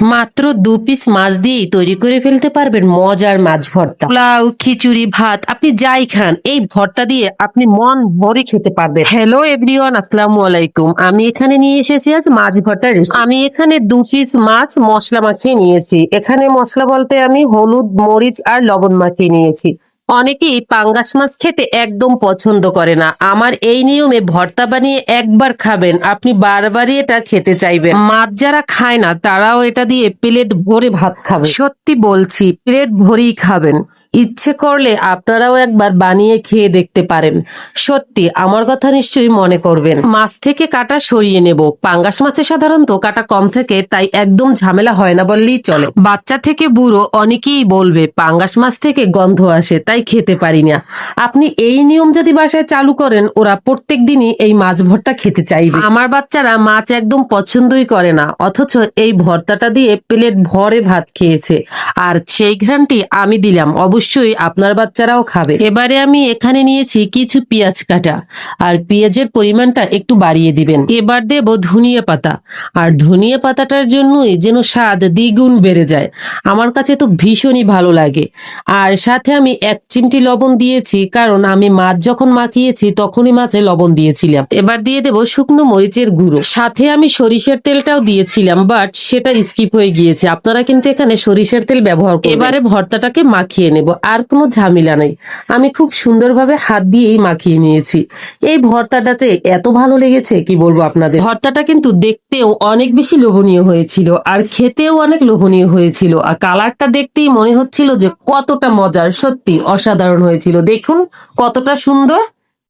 মাত্র 2 পিস মাছ দিয়েই তৈরি করে ফেলতে পারবেন মজার মাছ ভর্তা। পোলাও, খিচুড়ি, ভাত আপনি যাই খান, এই ভর্তা দিয়ে আপনি মন ভরে খেতে পারবেন। হ্যালো এভরিওয়ান, আসসালামু আলাইকুম। আমি এখানে নিয়ে এসেছি আজ মাছ ভর্তার রেসিপি। আমি এখানে 2 পিস মাছ মশলা মাখিয়ে নিয়েছি। এখানে মশলা বলতে আমি হলুদ, মরিচ আর লবণ মাখিয়ে নিয়েছি। অনেকেই পাঙ্গাস মাছ খেতে একদম পছন্দ করে না। আমার এই নিয়মে ভর্তা বানিয়ে একবার খাবেন, আপনি বারবারই এটা খেতে চাইবেন। মাছ যারা খায় না তারাও এটা দিয়ে প্লেট ভরে ভাত খাবে। সত্যি বলছি, প্লেট ভরেই খাবেন। ইচ্ছে করলে আপনারাও একবার বানিয়ে খেয়ে দেখতে পারেন। সত্যি আমার কথা নিশ্চয়ই মনে করবেন। মাছ থেকে কাটা সরিয়ে নেব। পাঙ্গাস মাছে সাধারণত কাটা কম থাকে, তাই একদম ঝামেলা হয় না বললেই চলে। বাচ্চা থেকে বুড়ো অনেকেই বলবে পাঙ্গাস মাছ থেকে গন্ধ আসে, তাই খেতে পারি না। আপনি এই নিয়ম যদি বাসায় চালু করেন, ওরা প্রত্যেক দিনই এই মাছ ভর্তা খেতে চাইবে। আমার বাচ্চারা মাছ একদম পছন্দই করে না, অথচ এই ভর্তাটা দিয়ে প্লেট ভরে ভাত খেয়েছে। আর সেই ঘ্রাণটি আমি দিলাম, অবশ্যই আপনার বাচ্চারাও খাবে। এবারে আমি এখানে নিয়েছি কিছু পেঁয়াজ কাটা, আর পেঁয়াজের পরিমাণটা একটু বাড়িয়ে দিবেন। এবার দেব ধনিয়া পাতা, আর ধনিয়া পাতাটার জন্যই যেন স্বাদ দ্বিগুণ বেড়ে যায়। আমার কাছে তো ভীষণই ভালো লাগে। আর সাথে আমি 1 চিমটি লবণ দিয়েছি, কারণ আমি মাছ যখন মাখিয়েছি তখনই মাছে লবণ দিয়েছিলাম। এবার দিয়ে দেব শুকনো মরিচের গুঁড়ো, সাথে আমি সরিষার তেলটাও দিয়েছিলাম, বাট সেটা স্কিপ হয়ে গিয়েছে। আপনারা কিন্তু এখানে সরিষার তেল ব্যবহার করবেন। এবারে ভর্তাটাকে মাখিয়ে নেব, আর কোনো ঝামেলা নেই। আমি খুব সুন্দরভাবে হাত দিয়েই মাখিয়ে নিয়েছি। এই ভর্তাটাতে এত ভালো লেগেছে কি বলবো আপনাদের। ভর্তাটা কিন্তু দেখতেও অনেক বেশি লোভনীয় হয়েছিল, আর খেতেও অনেক লোভনীয় হয়েছিল, আর কালারটা দেখতেই মনে হচ্ছিল যে কতটা মজার। সত্যি অসাধারণ হয়েছিল। দেখুন কতটা সুন্দর।